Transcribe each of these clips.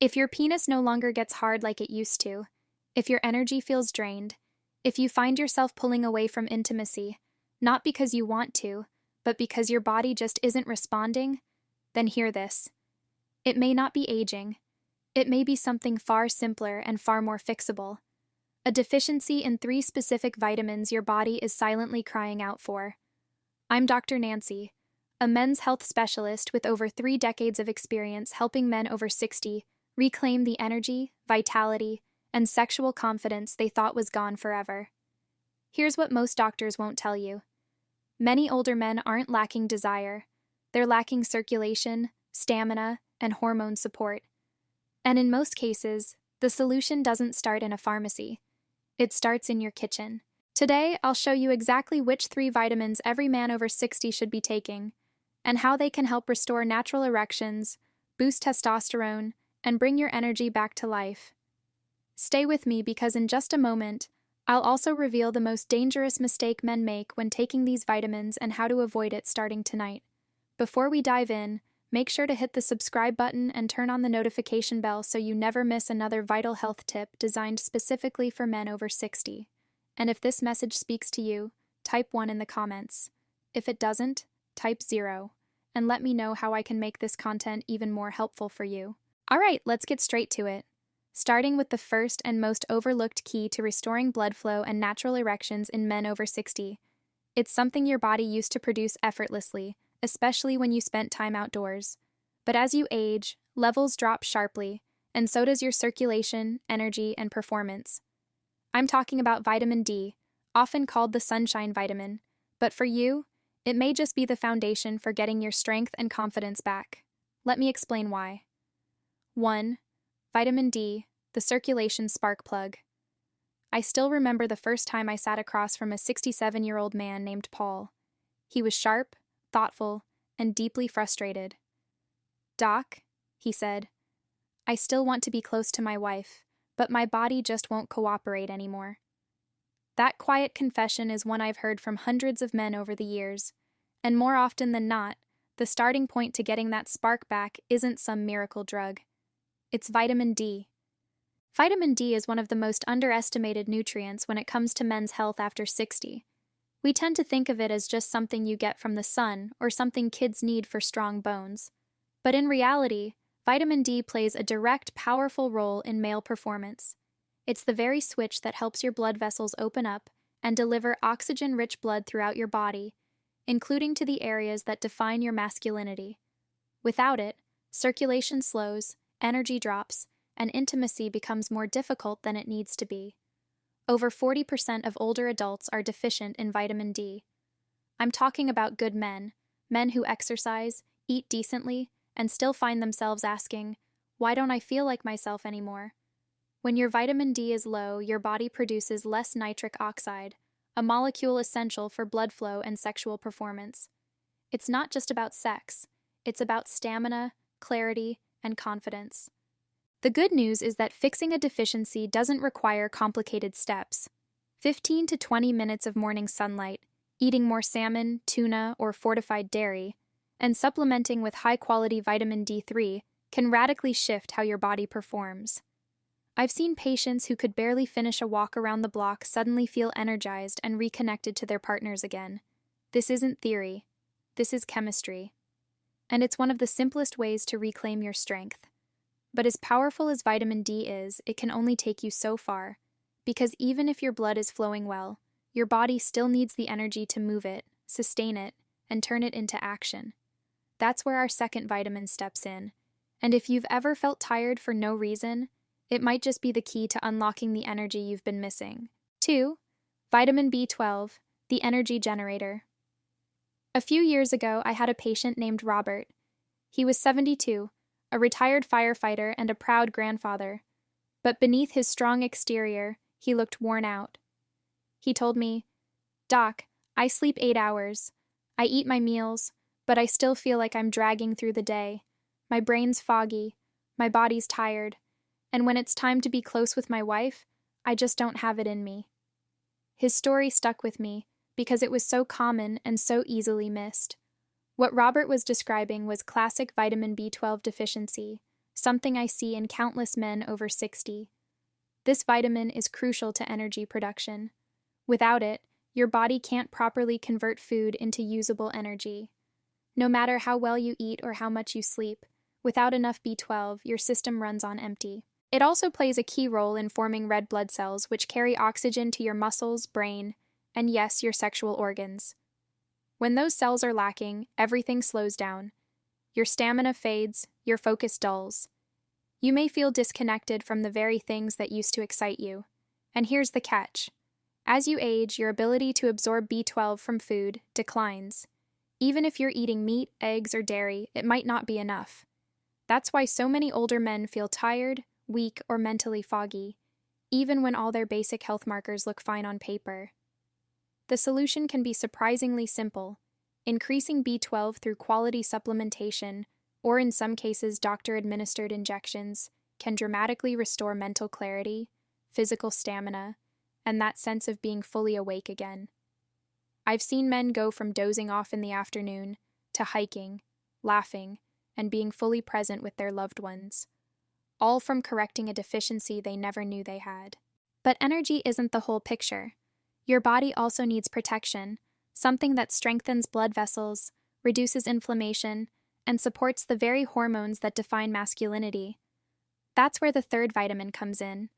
If your penis no longer gets hard like it used to, if your energy feels drained, if you find yourself pulling away from intimacy, not because you want to, but because your body just isn't responding, then hear this. It may not be aging. It may be something far simpler and far more fixable. A deficiency in 3 specific vitamins your body is silently crying out for. I'm Dr. Nancy, a men's health specialist with over 3 decades of experience helping men over 60 reclaim the energy, vitality, and sexual confidence they thought was gone forever. Here's what most doctors won't tell you. Many older men aren't lacking desire. They're lacking circulation, stamina, and hormone support. And in most cases, the solution doesn't start in a pharmacy. It starts in your kitchen. Today, I'll show you exactly which 3 vitamins every man over 60 should be taking, and how they can help restore natural erections, boost testosterone, and bring your energy back to life. Stay with me because in just a moment, I'll also reveal the most dangerous mistake men make when taking these vitamins and how to avoid it starting tonight. Before we dive in, make sure to hit the subscribe button and turn on the notification bell so you never miss another vital health tip designed specifically for men over 60. And if this message speaks to you, type 1 in the comments. If it doesn't, type 0, and let me know how I can make this content even more helpful for you. Alright, let's get straight to it. Starting with the first and most overlooked key to restoring blood flow and natural erections in men over 60. It's something your body used to produce effortlessly, especially when you spent time outdoors. But as you age, levels drop sharply, and so does your circulation, energy, and performance. I'm talking about vitamin D, often called the sunshine vitamin, but for you, it may just be the foundation for getting your strength and confidence back. Let me explain why. 1. Vitamin D, the circulation spark plug. I still remember the first time I sat across from a 67-year-old man named Paul. He was sharp, thoughtful, and deeply frustrated. "Doc," he said, "I still want to be close to my wife, but my body just won't cooperate anymore." That quiet confession is one I've heard from hundreds of men over the years, and more often than not, the starting point to getting that spark back isn't some miracle drug. It's vitamin D. Vitamin D is one of the most underestimated nutrients when it comes to men's health after 60. We tend to think of it as just something you get from the sun or something kids need for strong bones. But in reality, vitamin D plays a direct, powerful role in male performance. It's the very switch that helps your blood vessels open up and deliver oxygen-rich blood throughout your body, including to the areas that define your masculinity. Without it, circulation slows, energy drops, and intimacy becomes more difficult than it needs to be. Over 40% of older adults are deficient in vitamin D. I'm talking about good men who exercise, eat decently, and still find themselves asking, "Why don't I feel like myself anymore?" When your vitamin D is low, your body produces less nitric oxide, a molecule essential for blood flow and sexual performance. It's not just about sex, it's about stamina, clarity, and confidence. The good news is that fixing a deficiency doesn't require complicated steps. 15 to 20 minutes of morning sunlight, eating more salmon, tuna, or fortified dairy, and supplementing with high-quality vitamin D3 can radically shift how your body performs. I've seen patients who could barely finish a walk around the block suddenly feel energized and reconnected to their partners again. This isn't theory. This is chemistry. And it's one of the simplest ways to reclaim your strength. But as powerful as vitamin D is, it can only take you so far, because even if your blood is flowing well, your body still needs the energy to move it, sustain it, and turn it into action. That's where our second vitamin steps in, and if you've ever felt tired for no reason, it might just be the key to unlocking the energy you've been missing. 2. Vitamin B12, the energy generator. A few years ago, I had a patient named Robert. He was 72, a retired firefighter and a proud grandfather. But beneath his strong exterior, he looked worn out. He told me, "Doc, I sleep 8 hours. I eat my meals, but I still feel like I'm dragging through the day. My brain's foggy, my body's tired, and when it's time to be close with my wife, I just don't have it in me." His story stuck with me because it was so common and so easily missed. What Robert was describing was classic vitamin B12 deficiency, something I see in countless men over 60. This vitamin is crucial to energy production. Without it, your body can't properly convert food into usable energy. No matter how well you eat or how much you sleep, without enough B12, your system runs on empty. It also plays a key role in forming red blood cells, which carry oxygen to your muscles, brain, and yes, your sexual organs. When those cells are lacking, everything slows down. Your stamina fades, your focus dulls. You may feel disconnected from the very things that used to excite you. And here's the catch. As you age, your ability to absorb B12 from food declines. Even if you're eating meat, eggs, or dairy, it might not be enough. That's why so many older men feel tired, weak, or mentally foggy, even when all their basic health markers look fine on paper. The solution can be surprisingly simple: increasing B12 through quality supplementation, or in some cases doctor-administered injections, can dramatically restore mental clarity, physical stamina, and that sense of being fully awake again. I've seen men go from dozing off in the afternoon to hiking, laughing, and being fully present with their loved ones, all from correcting a deficiency they never knew they had. But energy isn't the whole picture. Your body also needs protection, something that strengthens blood vessels, reduces inflammation, and supports the very hormones that define masculinity. That's where the third vitamin comes in.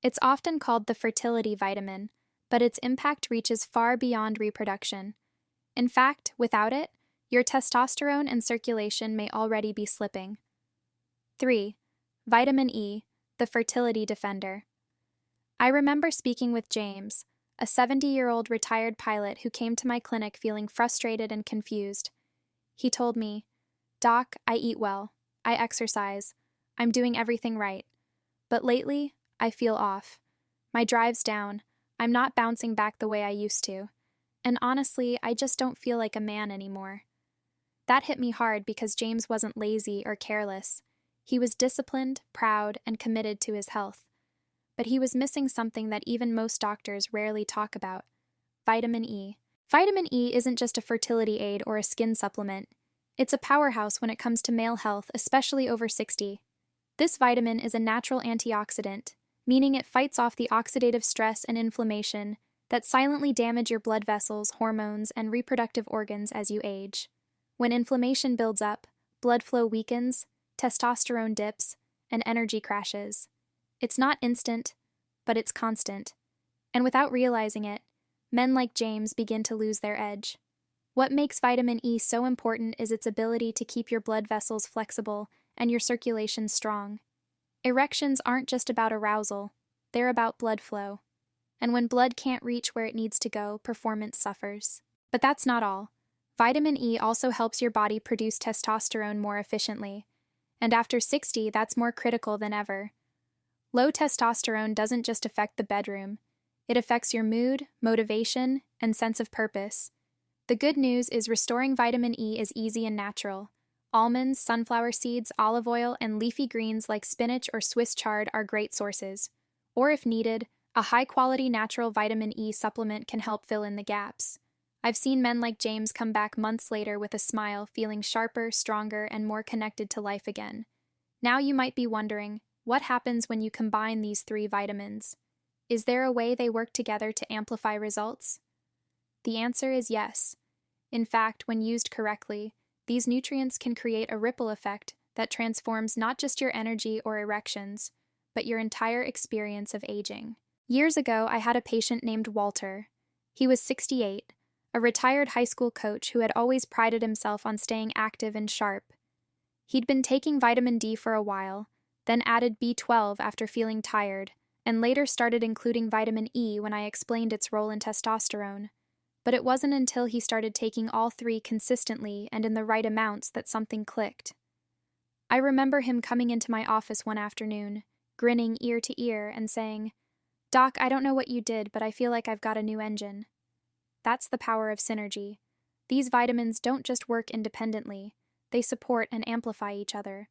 It's often called the fertility vitamin, but its impact reaches far beyond reproduction. In fact, without it, your testosterone and circulation may already be slipping. 3. Vitamin E, the fertility defender. I remember speaking with James, a 70-year-old retired pilot who came to my clinic feeling frustrated and confused. He told me, "Doc, I eat well, I exercise, I'm doing everything right. But lately, I feel off. My drive's down, I'm not bouncing back the way I used to. And honestly, I just don't feel like a man anymore." That hit me hard because James wasn't lazy or careless. He was disciplined, proud, and committed to his health. But he was missing something that even most doctors rarely talk about: vitamin E. Vitamin E isn't just a fertility aid or a skin supplement. It's a powerhouse when it comes to male health, especially over 60. This vitamin is a natural antioxidant, meaning it fights off the oxidative stress and inflammation that silently damage your blood vessels, hormones, and reproductive organs as you age. When inflammation builds up, blood flow weakens, testosterone dips, and energy crashes. It's not instant, but it's constant. And without realizing it, men like James begin to lose their edge. What makes vitamin E so important is its ability to keep your blood vessels flexible and your circulation strong. Erections aren't just about arousal, they're about blood flow. And when blood can't reach where it needs to go, performance suffers. But that's not all. Vitamin E also helps your body produce testosterone more efficiently. And after 60, that's more critical than ever. Low testosterone doesn't just affect the bedroom. It affects your mood, motivation, and sense of purpose. The good news is restoring vitamin E is easy and natural. Almonds, sunflower seeds, olive oil, and leafy greens like spinach or Swiss chard are great sources. Or if needed, a high-quality natural vitamin E supplement can help fill in the gaps. I've seen men like James come back months later with a smile, feeling sharper, stronger, and more connected to life again. Now you might be wondering, what happens when you combine these three vitamins? Is there a way they work together to amplify results? The answer is yes. In fact, when used correctly, these nutrients can create a ripple effect that transforms not just your energy or erections, but your entire experience of aging. Years ago, I had a patient named Walter. He was 68, a retired high school coach who had always prided himself on staying active and sharp. He'd been taking vitamin D for a while, then added B12 after feeling tired, and later started including vitamin E when I explained its role in testosterone. But it wasn't until he started taking all three consistently and in the right amounts that something clicked. I remember him coming into my office one afternoon, grinning ear to ear and saying, "Doc, I don't know what you did, but I feel like I've got a new engine." That's the power of synergy. These vitamins don't just work independently, they support and amplify each other.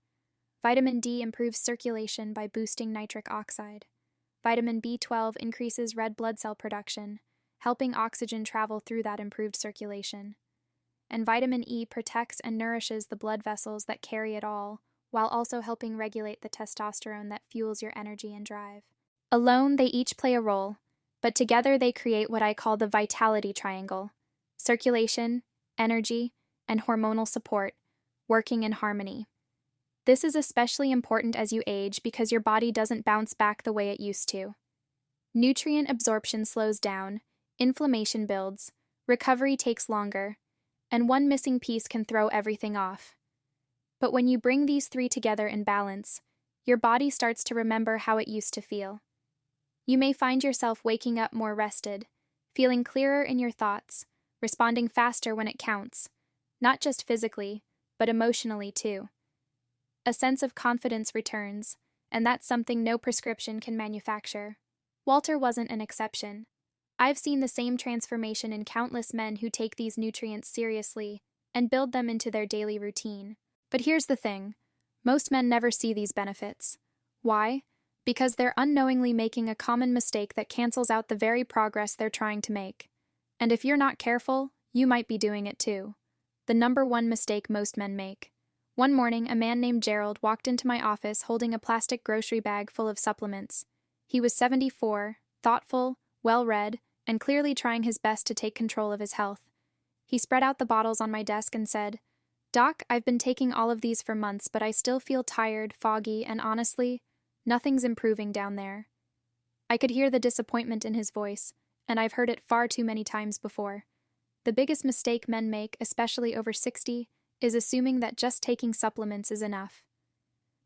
Vitamin D improves circulation by boosting nitric oxide. Vitamin B12 increases red blood cell production, helping oxygen travel through that improved circulation. And vitamin E protects and nourishes the blood vessels that carry it all, while also helping regulate the testosterone that fuels your energy and drive. Alone, they each play a role, but together they create what I call the vitality triangle: circulation, energy, and hormonal support, working in harmony. This is especially important as you age because your body doesn't bounce back the way it used to. Nutrient absorption slows down, inflammation builds, recovery takes longer, and one missing piece can throw everything off. But when you bring these three together in balance, your body starts to remember how it used to feel. You may find yourself waking up more rested, feeling clearer in your thoughts, responding faster when it counts, not just physically, but emotionally too. A sense of confidence returns, and that's something no prescription can manufacture. Walter wasn't an exception. I've seen the same transformation in countless men who take these nutrients seriously and build them into their daily routine. But here's the thing: most men never see these benefits. Why? Because they're unknowingly making a common mistake that cancels out the very progress they're trying to make. And if you're not careful, you might be doing it too. The number one mistake most men make. One morning, a man named Gerald walked into my office holding a plastic grocery bag full of supplements. He was 74, thoughtful, well-read, and clearly trying his best to take control of his health. He spread out the bottles on my desk and said, "Doc, I've been taking all of these for months, but I still feel tired, foggy, and honestly, nothing's improving down there." I could hear the disappointment in his voice, and I've heard it far too many times before. The biggest mistake men make, especially over 60, is assuming that just taking supplements is enough.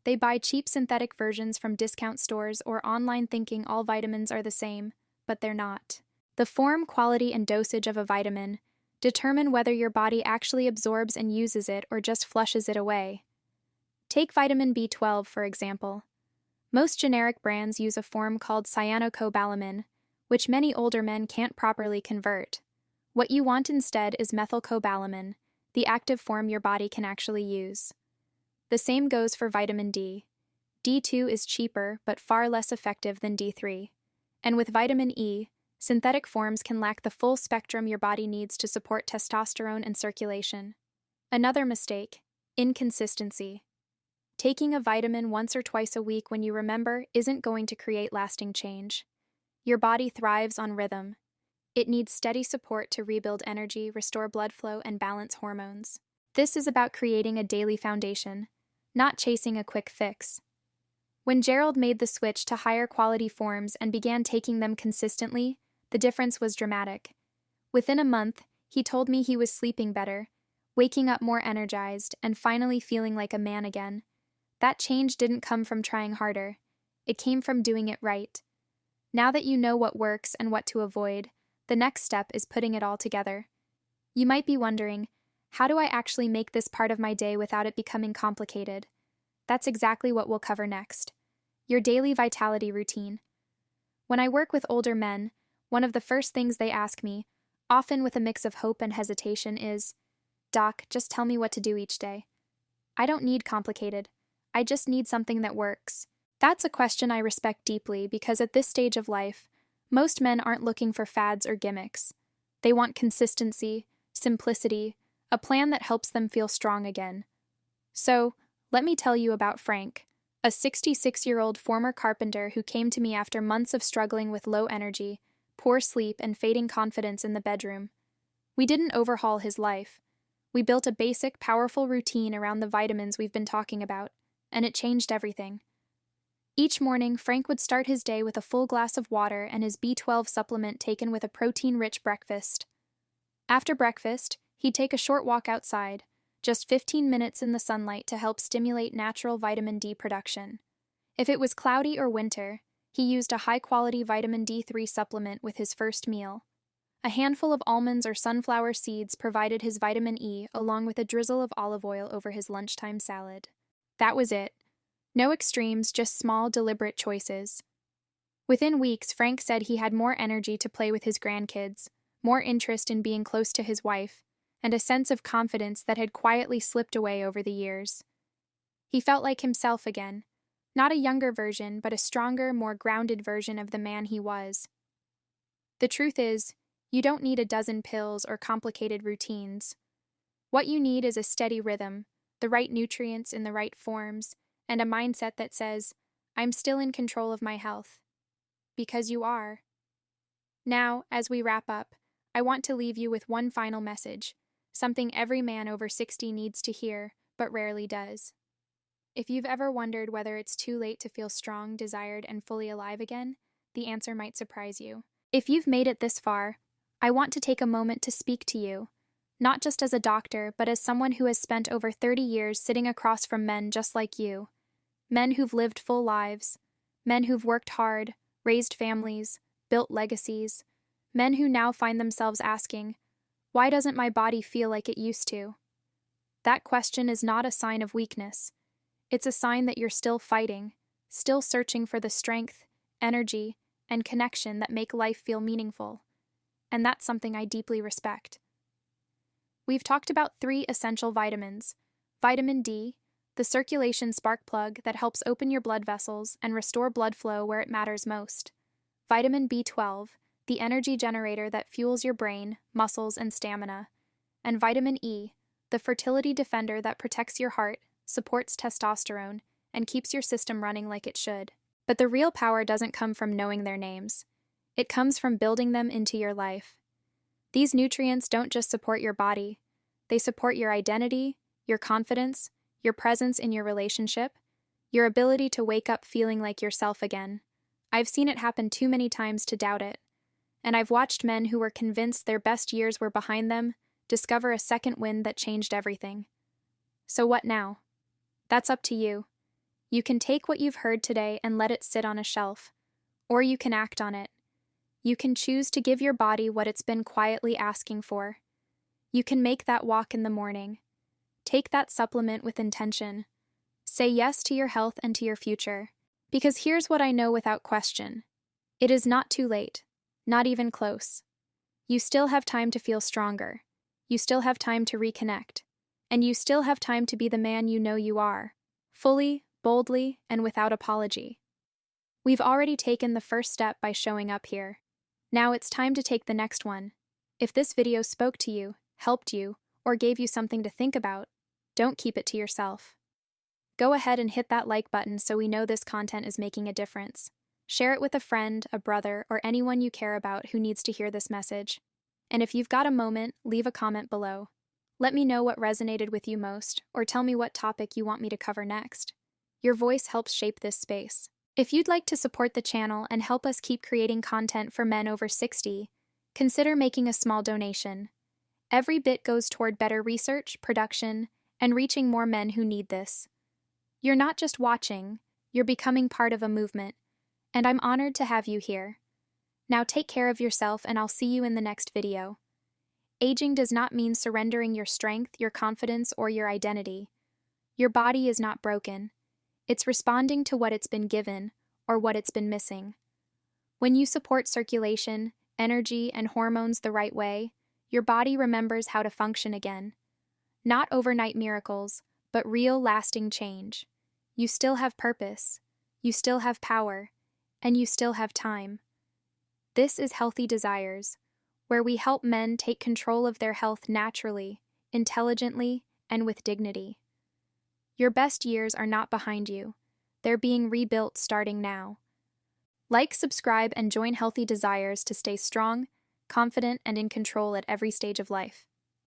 They buy cheap synthetic versions from discount stores or online thinking all vitamins are the same, but they're not. The form, quality, and dosage of a vitamin determine whether your body actually absorbs and uses it or just flushes it away. Take vitamin B12, for example. Most generic brands use a form called cyanocobalamin, which many older men can't properly convert. What you want instead is methylcobalamin, the active form your body can actually use. The same goes for vitamin D. D2 is cheaper but far less effective than D3. And with vitamin E, synthetic forms can lack the full spectrum your body needs to support testosterone and circulation. Another mistake: inconsistency. Taking a vitamin once or twice a week when you remember isn't going to create lasting change. Your body thrives on rhythm. It needs steady support to rebuild energy, restore blood flow, and balance hormones. This is about creating a daily foundation, not chasing a quick fix. When Gerald made the switch to higher quality forms and began taking them consistently, the difference was dramatic. Within a month, he told me he was sleeping better, waking up more energized, and finally feeling like a man again. That change didn't come from trying harder. It came from doing it right. Now that you know what works and what to avoid, the next step is putting it all together. You might be wondering, how do I actually make this part of my day without it becoming complicated? That's exactly what we'll cover next. Your daily vitality routine. When I work with older men, one of the first things they ask me, often with a mix of hope and hesitation, is, "Doc, just tell me what to do each day." I don't need complicated. I just need something that works. That's a question I respect deeply because at this stage of life, most men aren't looking for fads or gimmicks. They want consistency, simplicity, a plan that helps them feel strong again. So, let me tell you about Frank, a 66-year-old former carpenter who came to me after months of struggling with low energy, poor sleep, and fading confidence in the bedroom. We didn't overhaul his life. We built a basic, powerful routine around the vitamins we've been talking about, and it changed everything. Each morning, Frank would start his day with a full glass of water and his B12 supplement taken with a protein-rich breakfast. After breakfast, he'd take a short walk outside, just 15 minutes in the sunlight to help stimulate natural vitamin D production. If it was cloudy or winter, he used a high-quality vitamin D3 supplement with his first meal. A handful of almonds or sunflower seeds provided his vitamin E along with a drizzle of olive oil over his lunchtime salad. That was it. No extremes, just small, deliberate choices. Within weeks, Frank said he had more energy to play with his grandkids, more interest in being close to his wife, and a sense of confidence that had quietly slipped away over the years. He felt like himself again, not a younger version, but a stronger, more grounded version of the man he was. The truth is, you don't need a dozen pills or complicated routines. What you need is a steady rhythm, the right nutrients in the right forms, and a mindset that says, I'm still in control of my health. Because you are. Now, as we wrap up, I want to leave you with one final message, something every man over 60 needs to hear, but rarely does. If you've ever wondered whether it's too late to feel strong, desired, and fully alive again, the answer might surprise you. If you've made it this far, I want to take a moment to speak to you, not just as a doctor, but as someone who has spent over 30 years sitting across from men just like you. Men who've lived full lives, men who've worked hard, raised families, built legacies, men who now find themselves asking, why doesn't my body feel like it used to? That question is not a sign of weakness. It's a sign that you're still fighting, still searching for the strength, energy, and connection that make life feel meaningful. And that's something I deeply respect. We've talked about 3 essential vitamins: vitamin D, the circulation spark plug that helps open your blood vessels and restore blood flow where it matters most; vitamin B12, the energy generator that fuels your brain, muscles, and stamina; and vitamin E, the fertility defender that protects your heart, supports testosterone, and keeps your system running like it should. But the real power doesn't come from knowing their names. It comes from building them into your life. These nutrients don't just support your body, they support your identity, your confidence, your presence in your relationship, your ability to wake up feeling like yourself again. I've seen it happen too many times to doubt it. And I've watched men who were convinced their best years were behind them discover a second wind that changed everything. So what now? That's up to you. You can take what you've heard today and let it sit on a shelf, or you can act on it. You can choose to give your body what it's been quietly asking for. You can make that walk in the morning. Take that supplement with intention. Say yes to your health and to your future. Because here's what I know without question. It is not too late. Not even close. You still have time to feel stronger. You still have time to reconnect. And you still have time to be the man you know you are. Fully, boldly, and without apology. We've already taken the first step by showing up here. Now it's time to take the next one. If this video spoke to you, helped you, or gave you something to think about, don't keep it to yourself. Go ahead and hit that like button so we know this content is making a difference. Share it with a friend, a brother, or anyone you care about who needs to hear this message. And if you've got a moment, leave a comment below. Let me know what resonated with you most, or tell me what topic you want me to cover next. Your voice helps shape this space. If you'd like to support the channel and help us keep creating content for men over 60, consider making a small donation. Every bit goes toward better research, production, and reaching more men who need this. You're not just watching, you're becoming part of a movement, and I'm honored to have you here. Now take care of yourself and I'll see you in the next video. Aging does not mean surrendering your strength, your confidence, or your identity. Your body is not broken. It's responding to what it's been given, or what it's been missing. When you support circulation, energy, and hormones the right way, your body remembers how to function again. Not overnight miracles, but real lasting change. You still have purpose, you still have power, and you still have time. This is Healthy Desires, where we help men take control of their health naturally, intelligently, and with dignity. Your best years are not behind you. They're being rebuilt starting now. Like, subscribe, and join Healthy Desires to stay strong, confident, and in control at every stage of life.